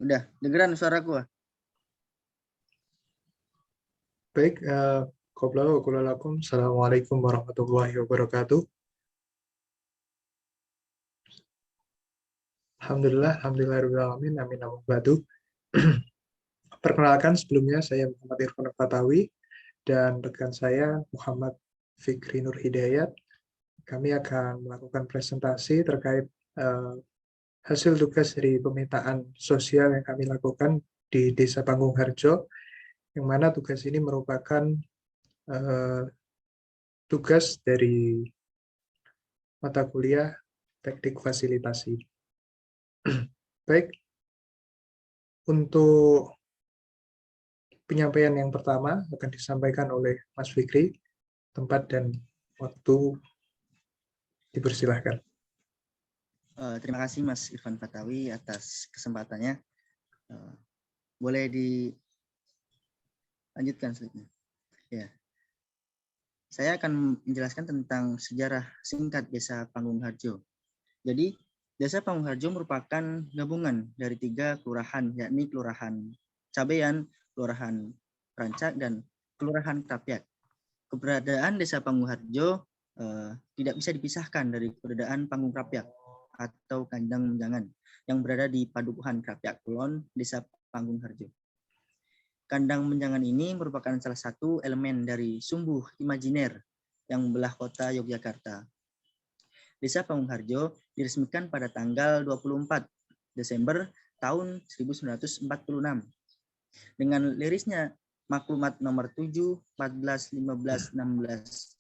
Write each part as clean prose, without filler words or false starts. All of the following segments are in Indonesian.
Udah, dengeran suaraku? Baik, Assalamualaikum warahmatullahi wabarakatuh. Alhamdulillahirrahmanirrahim, amin amin batu. Perkenalkan, sebelumnya saya Muhammad Irfan Fatawi dan rekan saya Muhammad Fikri Nur Hidayat. Kami akan melakukan presentasi terkait hasil tugas dari pemetaan sosial yang kami lakukan di Desa Panggung Harjo, yang mana tugas ini merupakan tugas dari mata kuliah teknik fasilitasi. Baik, untuk penyampaian yang pertama akan disampaikan oleh Mas Fikri. Tempat dan waktu dipersilahkan. Terima kasih Mas Irfan Fatawi atas kesempatannya. Boleh dilanjutkan selanjutnya. Ya. Saya akan menjelaskan tentang sejarah singkat Desa Panggung Harjo. Jadi, Desa Panggung Harjo merupakan gabungan dari 3 kelurahan, yakni Kelurahan Cabean, Kelurahan Rancak, dan Kelurahan Krapyak. Keberadaan Desa Panggung Harjo tidak bisa dipisahkan dari keberadaan Panggung Krapyak atau Kandang Menjangan yang berada di Padukuhan Krapyak Kulon, Desa Panggung Harjo. Kandang Menjangan ini merupakan salah satu elemen dari sumbu imajiner yang membelah kota Yogyakarta. Desa Panggung Harjo diresmikan pada tanggal 24 Desember tahun 1946 dengan lirisnya Maklumat nomor 7, 14, 15, 16,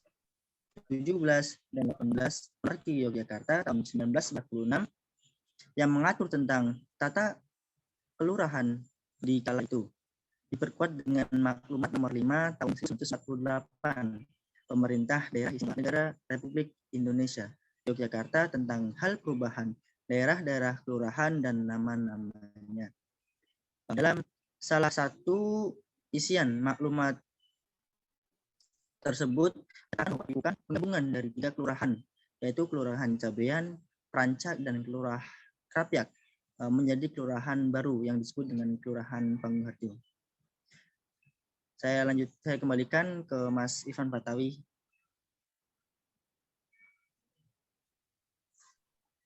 17, dan 18 Monarki Yogyakarta tahun 1946 yang mengatur tentang tata kelurahan di kala itu. Diperkuat dengan Maklumat nomor 5 tahun 1948 Pemerintah Daerah Istimewa Negara Republik Indonesia Yogyakarta tentang hal perubahan daerah-daerah kelurahan dan nama-namanya. Dalam salah satu isian maklumat tersebut akan melakukan penggabungan dari 3 kelurahan, yaitu Kelurahan Cabean, Rancak, dan Kelurahan Krapyak menjadi kelurahan baru yang disebut dengan Kelurahan Panggung Harjo. Saya kembalikan ke Mas Irfan Fatawi.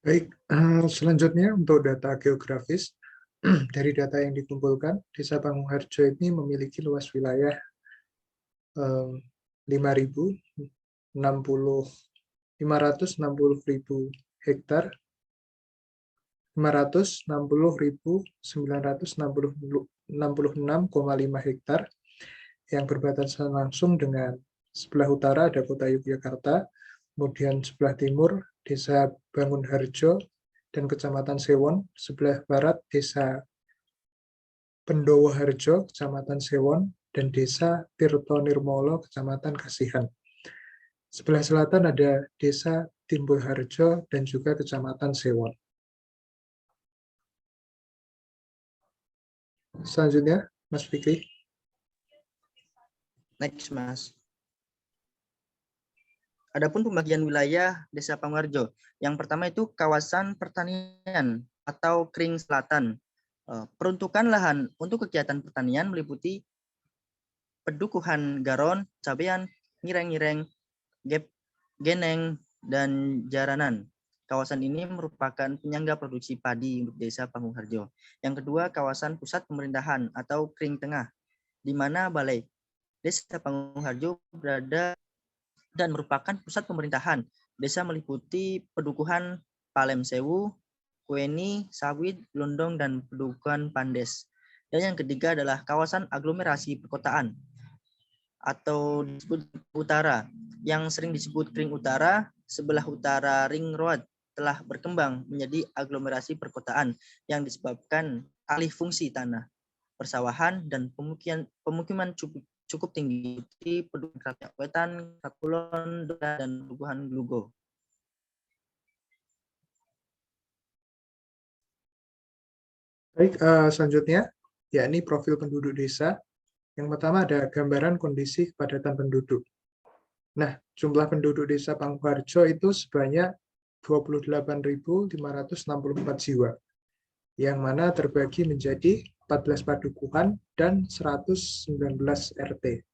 Baik, selanjutnya untuk data geografis. Dari data yang dikumpulkan, Desa Panggung Harjo ini memiliki luas wilayah 560.000 hektar, 560.966,5 hektar yang berbatasan langsung dengan sebelah utara ada kota Yogyakarta, kemudian sebelah timur Desa Bangun Harjo dan Kecamatan Sewon, sebelah barat Desa Pendowo Harjo, Kecamatan Sewon, dan Desa Tirto Nirmolo, Kecamatan Kasihan. Sebelah selatan ada Desa Timbul Harjo dan juga Kecamatan Sewon. Selanjutnya, Mas Fikri. Next, Mas. Adapun pembagian wilayah Desa Panggung Harjo, yang pertama itu kawasan pertanian atau Kering Selatan. Peruntukan lahan untuk kegiatan pertanian meliputi Pedukuhan Garon, Cabean, Ngireng-ngireng, Geneng, dan Jaranan. Kawasan ini merupakan penyangga produksi padi untuk Desa Panggung Harjo. Yang kedua, kawasan pusat pemerintahan atau Kering Tengah, di mana Balai Desa Panggung Harjo berada dan merupakan pusat pemerintahan. Desa meliputi Pedukuhan Palem Sewu, Kueni, Sawit, Londong, dan Pedukuhan Pandes. Dan yang ketiga adalah kawasan aglomerasi perkotaan atau disebut utara, yang sering disebut Kering Utara. Sebelah utara Ring Road telah berkembang menjadi aglomerasi perkotaan yang disebabkan alih fungsi tanah, persawahan, dan pemukiman cukup tinggi di Pedukuhan Krapyak Wetan, Kakulon, dan Pedukuhan Glugo. Baik, selanjutnya yakni profil penduduk desa. Yang pertama ada gambaran kondisi kepadatan penduduk. Nah, jumlah penduduk Desa Panggung Harjo itu sebanyak 28.564 jiwa. yang mana terbagi menjadi 14 padukuhan dan 119 RT.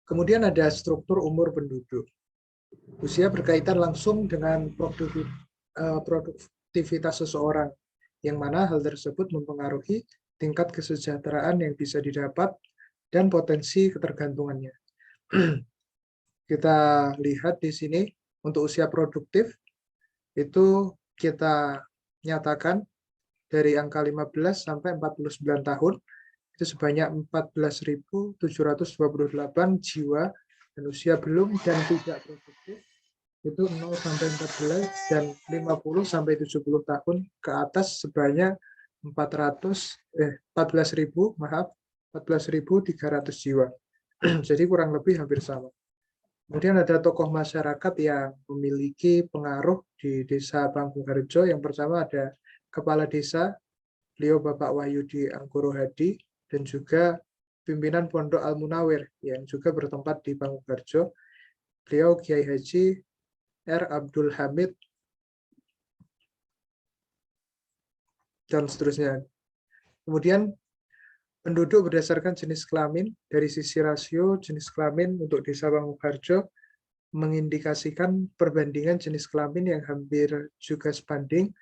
Kemudian ada struktur umur penduduk. Usia berkaitan langsung dengan produktivitas seseorang, yang mana hal tersebut mempengaruhi tingkat kesejahteraan yang bisa didapat dan potensi ketergantungannya. Kita lihat di sini untuk usia produktif itu kita nyatakan dari angka 15 sampai 49 tahun itu sebanyak 14.728 jiwa, dan usia belum dan tidak produktif itu 0 sampai 14 dan 50 sampai 70 tahun ke atas sebanyak 14.300 jiwa. Jadi kurang lebih hampir sama. Kemudian ada tokoh masyarakat yang memiliki pengaruh di Desa Panggung-Harjo. Yang pertama ada Kepala Desa, beliau Bapak Wahyudi Anggoro Hadi, dan juga pimpinan Pondok Al-Munawir yang juga bertempat di Panggung-Harjo, beliau Kiai Haji R. Abdul Hamid, dan seterusnya. Kemudian penduduk berdasarkan jenis kelamin, dari sisi rasio jenis kelamin untuk Desa Panggung-Harjo mengindikasikan perbandingan jenis kelamin yang hampir juga sebanding,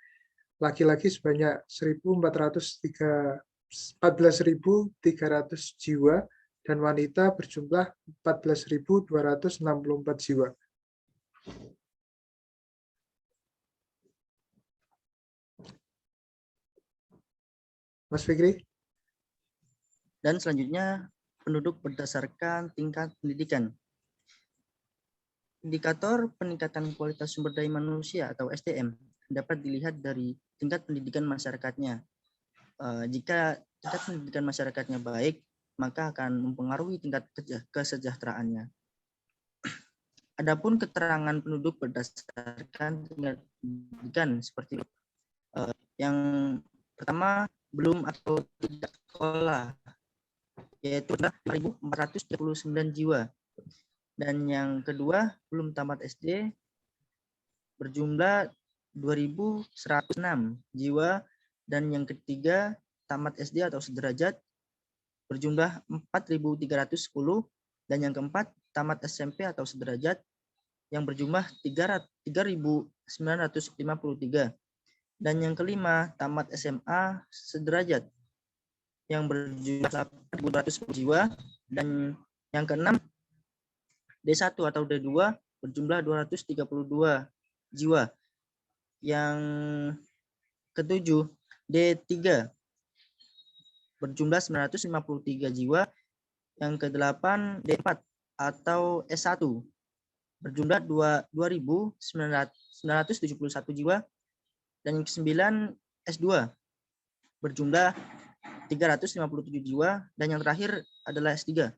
laki-laki sebanyak 14.300 jiwa dan wanita berjumlah 14.264 jiwa. Mas Fikri? Dan selanjutnya, penduduk berdasarkan tingkat pendidikan. Indikator peningkatan kualitas sumber daya manusia atau SDM dapat dilihat dari tingkat pendidikan masyarakatnya. Jika tingkat pendidikan masyarakatnya baik, maka akan mempengaruhi tingkat kesejahteraannya. Adapun keterangan penduduk berdasarkan tingkat pendidikan seperti yang pertama, belum atau tidak sekolah, yaitu 4.439 jiwa. Dan yang kedua, belum tamat SD, berjumlah 2.106 jiwa. Dan yang ketiga, tamat SD atau sederajat, berjumlah 4.310. Dan yang keempat, tamat SMP atau sederajat, yang berjumlah 3.953. Dan yang kelima, tamat SMA sederajat, yang berjumlah 8.210 jiwa. Dan yang keenam, D1 atau D2 berjumlah 232 jiwa. Yang ketujuh, D3 berjumlah 953 jiwa. Yang kedelapan, D4 atau S1 berjumlah 2.971 jiwa. Dan yang ke-9, S2 berjumlah 357 jiwa. Dan yang terakhir adalah S3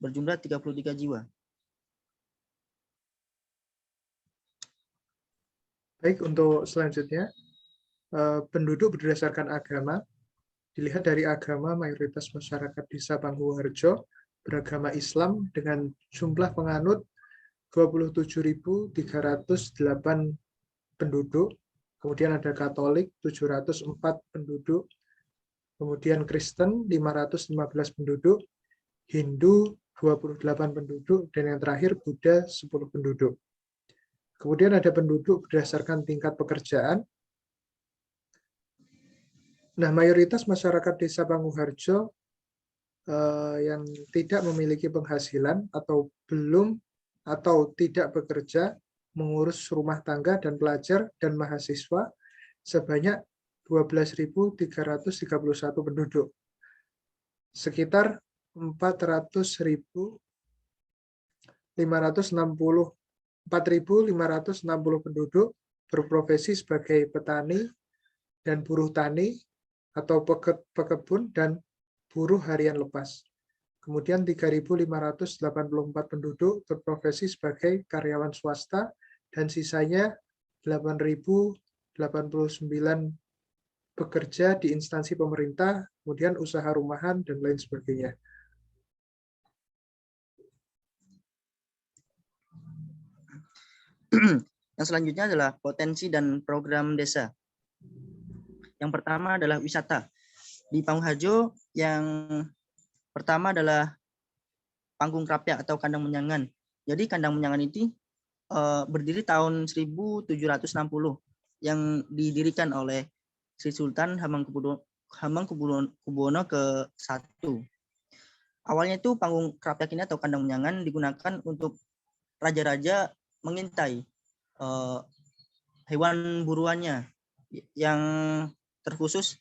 berjumlah 33 jiwa. Baik, untuk selanjutnya, penduduk berdasarkan agama. Dilihat dari agama, mayoritas masyarakat Desa Panggung-Harjo beragama Islam dengan jumlah penganut 27.308 penduduk. Kemudian ada Katolik 704 penduduk. Kemudian Kristen 515 penduduk. Hindu 28 penduduk. Dan yang terakhir Buddha 10 penduduk. Kemudian ada penduduk berdasarkan tingkat pekerjaan. Nah, mayoritas masyarakat Desa Panggung-Harjo yang tidak memiliki penghasilan atau belum atau tidak bekerja, mengurus rumah tangga dan pelajar dan mahasiswa sebanyak 12.331 penduduk. Sekitar 4.560 penduduk berprofesi sebagai petani dan buruh tani atau pekebun dan buruh harian lepas. Kemudian 3.584 penduduk berprofesi sebagai karyawan swasta dan sisanya 8.089 bekerja di instansi pemerintah, kemudian usaha rumahan dan lain sebagainya. Yang selanjutnya adalah potensi dan program desa. Yang pertama adalah wisata. Di Panggung yang pertama adalah Panggung Krapyak atau Kandang Menyangan. Jadi Kandang Menyangan ini berdiri tahun 1760 yang didirikan oleh Sri Sultan Hamengkubuwono ke-1. Awalnya itu Panggung Krapyak ini atau Kandang Menyangan digunakan untuk raja-raja mengintai hewan buruannya yang terkhusus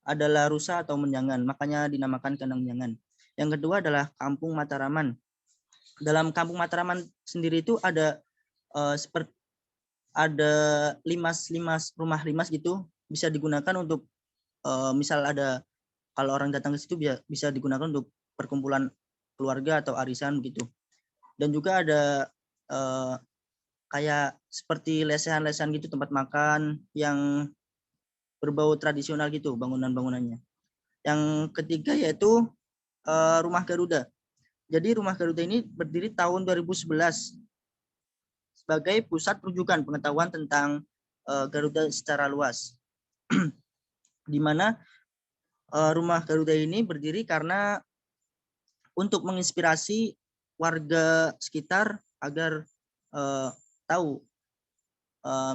adalah rusa atau menjangan, makanya dinamakan Kandang Menjangan. Yang kedua adalah Kampung Mataraman. Dalam Kampung Mataraman sendiri itu ada rumah limas gitu, bisa digunakan untuk misal ada kalau orang datang ke situ bisa digunakan untuk perkumpulan keluarga atau arisan begitu. Dan juga ada kayak seperti lesehan-lesehan gitu, tempat makan yang berbau tradisional gitu bangunan-bangunannya. Yang ketiga yaitu Rumah Garuda. Jadi Rumah Garuda ini berdiri tahun 2011 sebagai pusat rujukan pengetahuan tentang Garuda secara luas. Di mana Rumah Garuda ini berdiri karena untuk menginspirasi warga sekitar agar tahu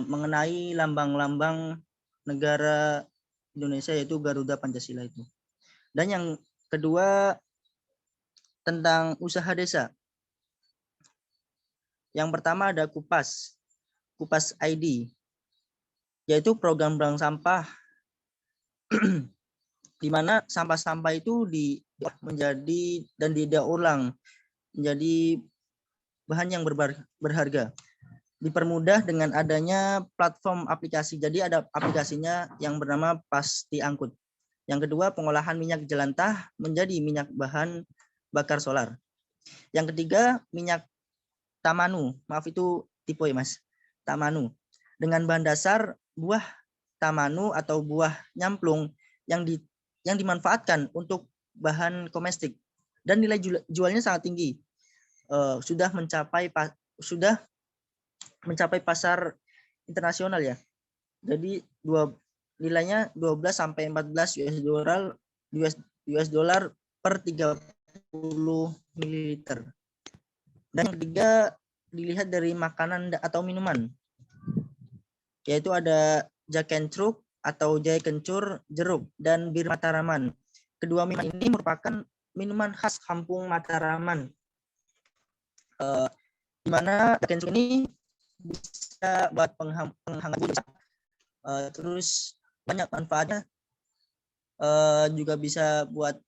mengenai lambang-lambang negara Indonesia yaitu Garuda Pancasila itu. Dan yang kedua tentang usaha desa. Yang pertama ada Kupas ID, yaitu program bank sampah di mana sampah-sampah itu menjadi dan didaur ulang menjadi bahan yang berharga. Dipermudah dengan adanya platform aplikasi. Jadi ada aplikasinya yang bernama Pasti Angkut. Yang kedua, pengolahan minyak jelantah menjadi minyak bahan bakar solar. Yang ketiga, minyak tamanu. Maaf itu tipe ya Mas. Tamanu. Dengan bahan dasar buah tamanu atau buah nyamplung yang dimanfaatkan untuk bahan domestik dan nilai jualnya sangat tinggi. Sudah mencapai pasar internasional ya. Jadi nilainya 12 sampai 14 US dollar per 30 ml. Dan yang ketiga dilihat dari makanan atau minuman, yaitu ada Jakencruk atau Jahe Kencur, jeruk, dan bir Mataraman. Kedua minuman ini merupakan minuman khas Kampung Mataraman. Di mana Jakencruk ini bisa buat penghangat tubuh, terus banyak manfaatnya, juga bisa buat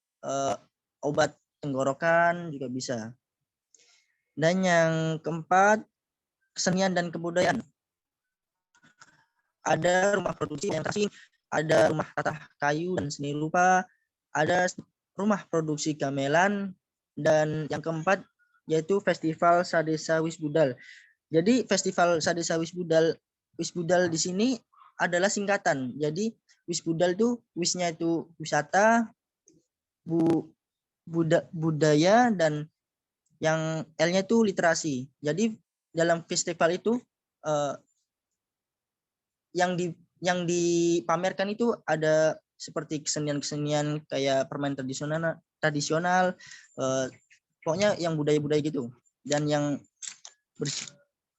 obat tenggorokan juga bisa. Dan yang keempat, kesenian dan kebudayaan. Ada rumah produksi yang asing, ada rumah tata kayu dan seni rupa, ada rumah produksi gamelan, dan yang keempat yaitu Festival Sadesa Wisbudal. Jadi Festival Sadesa Wisbudal di sini adalah singkatan. Jadi Wisbudal itu wisnya itu wisata, budaya, dan yang L-nya itu literasi. Jadi dalam festival itu yang dipamerkan itu ada seperti kesenian-kesenian kayak permainan tradisional, pokoknya yang budaya-budaya gitu, dan yang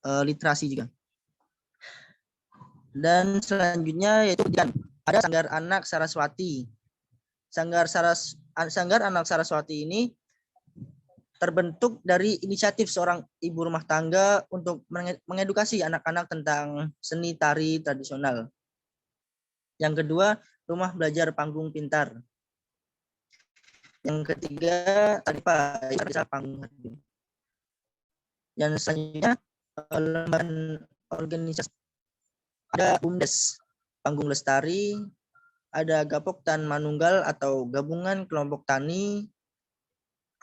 literasi juga. Dan selanjutnya yaitu ada Sanggar Anak Saraswati. Sanggar Anak Saraswati ini terbentuk dari inisiatif seorang ibu rumah tangga untuk mengedukasi anak-anak tentang seni tari tradisional. Yang kedua, Rumah Belajar Panggung Pintar. Yang ketiga, Desa Panggung Harjo. Yang selanjutnya, lembaga organisasi. Ada BUMDes, Panggung Lestari, ada Gapoktan Manunggal atau Gabungan Kelompok Tani,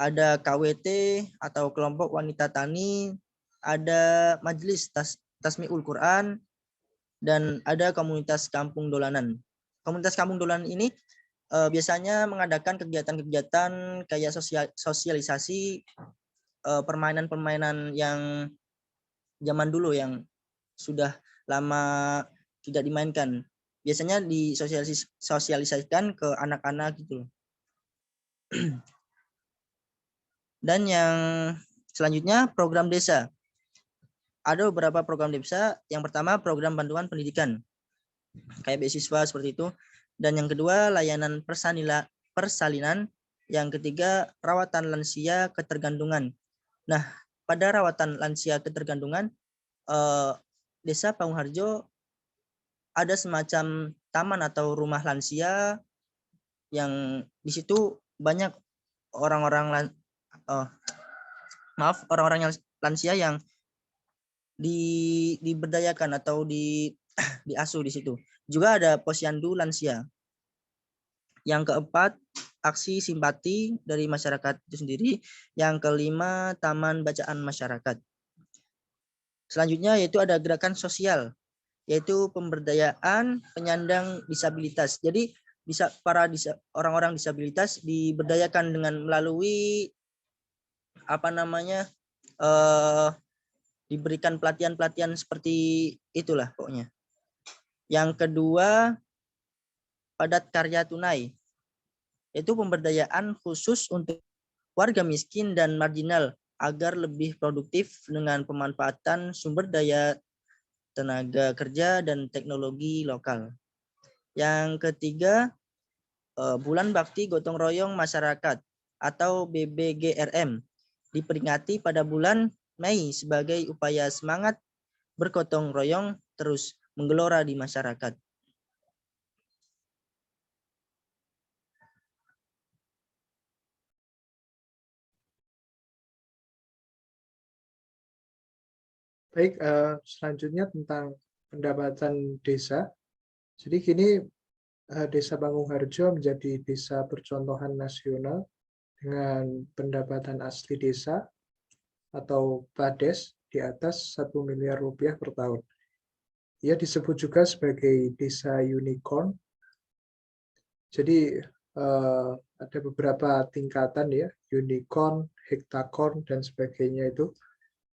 ada KWT atau Kelompok Wanita Tani, ada Majelis Tasmiul Quran, dan ada Komunitas Kampung Dolanan. Komunitas Kampung Dolanan ini biasanya mengadakan kegiatan-kegiatan kayak sosialisasi permainan-permainan yang zaman dulu yang sudah lama tidak dimainkan. biasanya disosialisasikan ke anak-anak gitu loh. Dan yang selanjutnya program desa. Ada beberapa program desa. Yang pertama program bantuan pendidikan, kayak beasiswa seperti itu. Dan yang kedua layanan persalinan. Yang ketiga rawatan lansia ketergantungan. Nah, pada rawatan lansia ketergantungan, Desa Pangungharjo ada semacam taman atau rumah lansia yang di situ banyak orang-orang orang-orang yang lansia yang diberdayakan atau diasuh di situ. Juga ada posyandu lansia. Yang keempat, aksi simpati dari masyarakat itu sendiri. Yang kelima, taman bacaan masyarakat. Selanjutnya yaitu ada gerakan sosial, yaitu pemberdayaan penyandang disabilitas. Jadi bisa orang-orang disabilitas diberdayakan dengan melalui diberikan pelatihan-pelatihan seperti itulah pokoknya. Yang kedua, padat karya tunai, yaitu pemberdayaan khusus untuk warga miskin dan marginal agar lebih produktif dengan pemanfaatan sumber daya tenaga kerja dan teknologi lokal. Yang ketiga, Bulan Bakti Gotong Royong Masyarakat atau BBGRM diperingati pada bulan Mei sebagai upaya semangat bergotong royong terus menggelora di masyarakat. Baik, selanjutnya tentang pendapatan desa. Jadi kini Desa Pangungharjo menjadi desa percontohan nasional dengan pendapatan asli desa atau PADES di atas 1 miliar rupiah per tahun. Ia disebut juga sebagai desa unicorn. Jadi ada beberapa tingkatan ya, unicorn, hektakorn, dan sebagainya itu.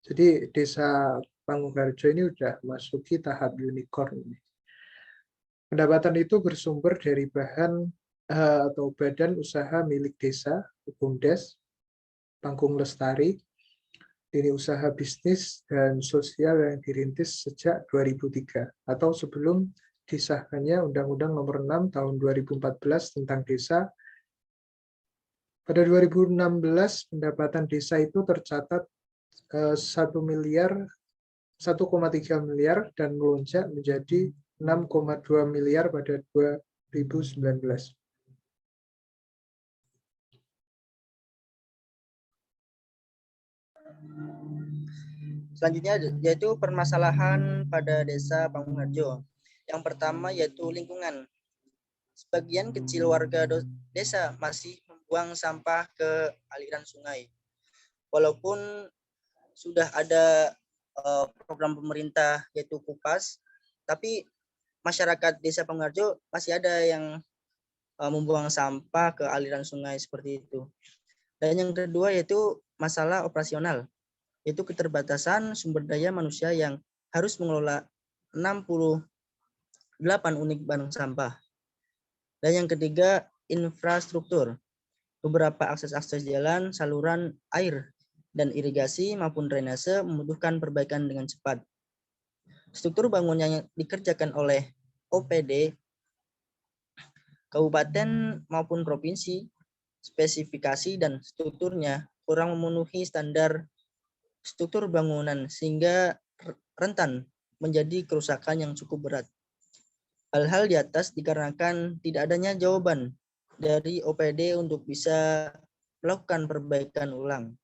Jadi desa Pangungharjo ini sudah masuki tahap unicorn. Pendapatan itu bersumber dari bahan atau badan usaha milik desa, BUMDes, Panggung Lestari, ini usaha bisnis dan sosial yang dirintis sejak 2003 atau sebelum disahkannya Undang-Undang Nomor 6 Tahun 2014 tentang Desa. Pada 2016 pendapatan desa itu tercatat 1,3 miliar dan melonjak menjadi 6,2 miliar pada 2019. Selanjutnya yaitu permasalahan pada Desa Pangungharjo. Yang pertama yaitu lingkungan. Sebagian kecil warga desa masih membuang sampah ke aliran sungai. Walaupun sudah ada program pemerintah yaitu KUPAS, tapi masyarakat Desa Pangungharjo masih ada yang membuang sampah ke aliran sungai seperti itu. Dan yang kedua yaitu masalah operasional, yaitu keterbatasan sumber daya manusia yang harus mengelola 68 unit bank sampah. Dan yang ketiga, infrastruktur. Beberapa akses-akses jalan, saluran air, dan irigasi maupun drainase membutuhkan perbaikan dengan cepat. Struktur bangunan yang dikerjakan oleh OPD, kabupaten maupun provinsi, spesifikasi dan strukturnya kurang memenuhi standar struktur bangunan sehingga rentan menjadi kerusakan yang cukup berat. Hal-hal di atas dikarenakan tidak adanya jawaban dari OPD untuk bisa melakukan perbaikan ulang.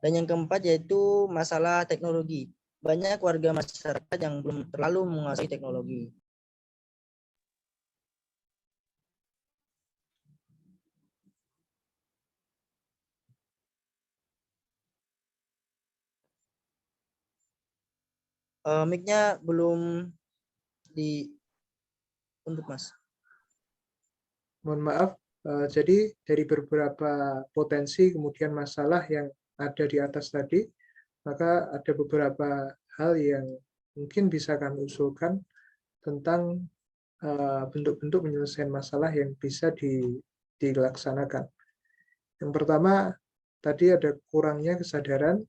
Dan yang keempat yaitu masalah teknologi. Banyak warga masyarakat yang belum terlalu menguasai teknologi. Mic-nya belum untuk Mas. Mohon maaf, jadi dari beberapa potensi kemudian masalah yang ada di atas tadi, maka ada beberapa hal yang mungkin bisa kami usulkan tentang bentuk-bentuk penyelesaian masalah yang bisa dilaksanakan. Yang pertama, tadi ada kurangnya kesadaran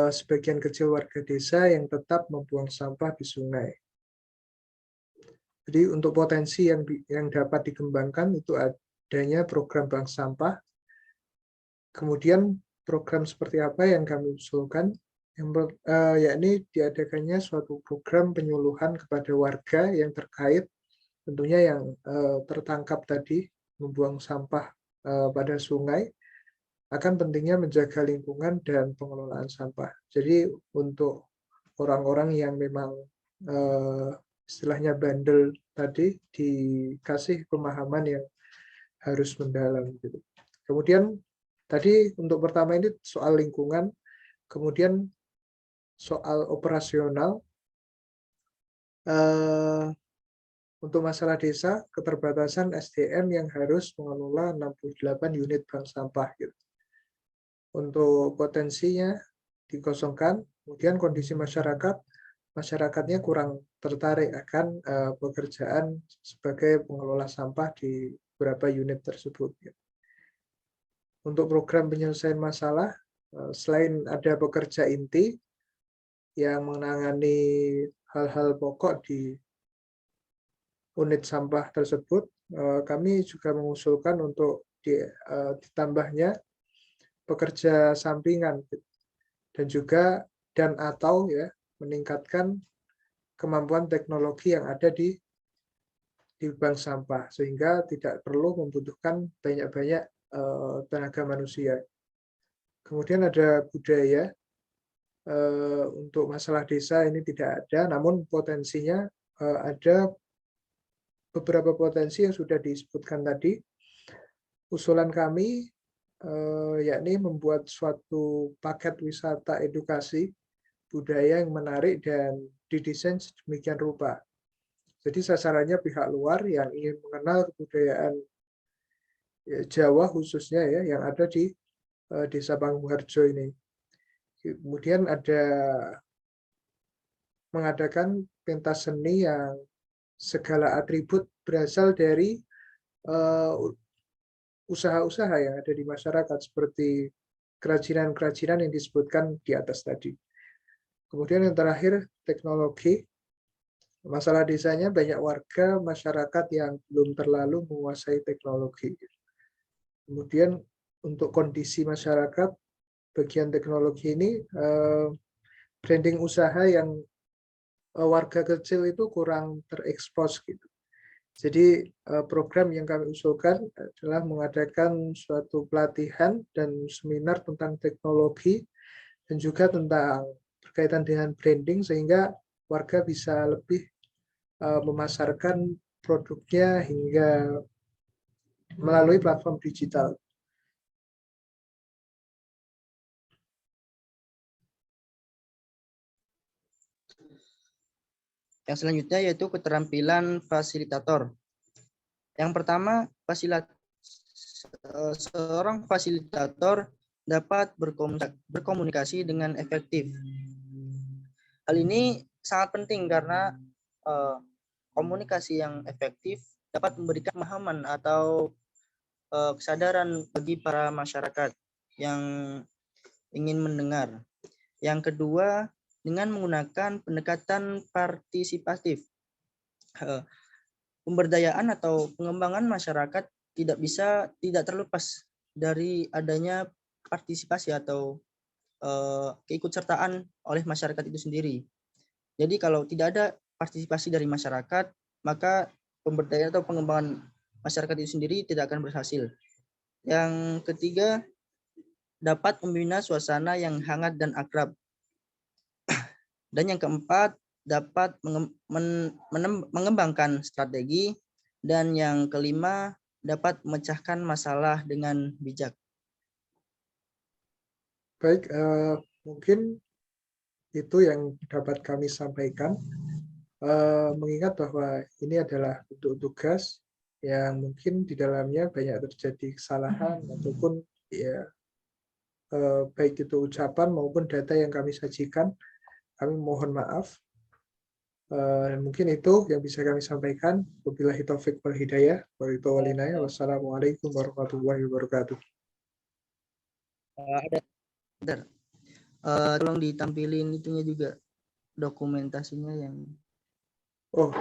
sebagian kecil warga desa yang tetap membuang sampah di sungai. Jadi untuk potensi yang dapat dikembangkan itu adanya program bank sampah. Kemudian program seperti apa yang kami usulkan, yakni diadakannya suatu program penyuluhan kepada warga yang terkait, tentunya yang tertangkap tadi membuang sampah pada sungai, akan pentingnya menjaga lingkungan dan pengelolaan sampah. Jadi untuk orang-orang yang memang istilahnya bandel tadi dikasih pemahaman yang harus mendalam gitu. Kemudian tadi untuk pertama ini soal lingkungan, kemudian soal operasional. Untuk masalah desa, keterbatasan SDM yang harus mengelola 68 unit bank sampah gitu. Untuk potensinya dikosongkan, kemudian kondisi masyarakatnya kurang tertarik akan pekerjaan sebagai pengelola sampah di beberapa unit tersebut. Untuk program penyelesaian masalah, selain ada pekerja inti yang menangani hal-hal pokok di unit sampah tersebut, kami juga mengusulkan untuk ditambahnya pekerja sampingan dan atau meningkatkan kemampuan teknologi yang ada di bank sampah sehingga tidak perlu membutuhkan banyak-banyak tenaga manusia. Kemudian ada budaya, untuk masalah desa ini tidak ada, namun potensinya ada beberapa potensi yang sudah disebutkan tadi. Usulan kami yakni membuat suatu paket wisata edukasi budaya yang menarik dan didesain sedemikian rupa. Jadi sasarannya pihak luar yang ingin mengenal kebudayaan Jawa khususnya yang ada di Desa Pangungharjo ini. Kemudian ada mengadakan pentas seni yang segala atribut berasal dari usaha-usaha yang ada di masyarakat seperti kerajinan-kerajinan yang disebutkan di atas tadi. Kemudian yang terakhir, teknologi. Masalah desanya banyak warga masyarakat yang belum terlalu menguasai teknologi. Kemudian untuk kondisi masyarakat, bagian teknologi ini, branding usaha yang warga kecil itu kurang terekspos gitu. Jadi program yang kami usulkan adalah mengadakan suatu pelatihan dan seminar tentang teknologi dan juga tentang berkaitan dengan branding sehingga warga bisa lebih memasarkan produknya hingga melalui platform digital. Yang selanjutnya yaitu keterampilan fasilitator. Yang pertama, seorang fasilitator dapat berkomunikasi dengan efektif. Hal ini sangat penting karena komunikasi yang efektif dapat memberikan pemahaman atau kesadaran bagi para masyarakat yang ingin mendengar. Yang kedua, dengan menggunakan pendekatan partisipatif. Pemberdayaan atau pengembangan masyarakat tidak terlepas dari adanya partisipasi atau keikutsertaan oleh masyarakat itu sendiri. Jadi kalau tidak ada partisipasi dari masyarakat, maka pemberdayaan atau pengembangan masyarakat itu sendiri tidak akan berhasil. Yang ketiga, dapat membina suasana yang hangat dan akrab. Dan yang keempat, dapat mengembangkan strategi. Dan yang kelima, dapat memecahkan masalah dengan bijak. Baik, mungkin itu yang dapat kami sampaikan. Mengingat bahwa ini adalah bentuk tugas yang mungkin di dalamnya banyak terjadi kesalahan ataupun baik itu ucapan maupun data yang kami sajikan, kami mohon maaf. Mungkin itu yang bisa kami sampaikan. Wabillahi taufik wal hidayah. Wassalamualaikum warahmatullahi wabarakatuh. Ada, bentar. Tolong ditampilin itunya juga, dokumentasinya yang. Oh,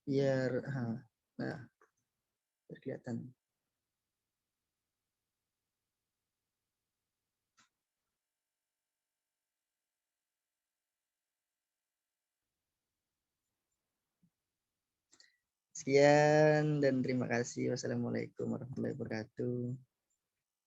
Biar, nah, biar kelihatan. Sekian dan terima kasih. Wassalamualaikum warahmatullahi wabarakatuh.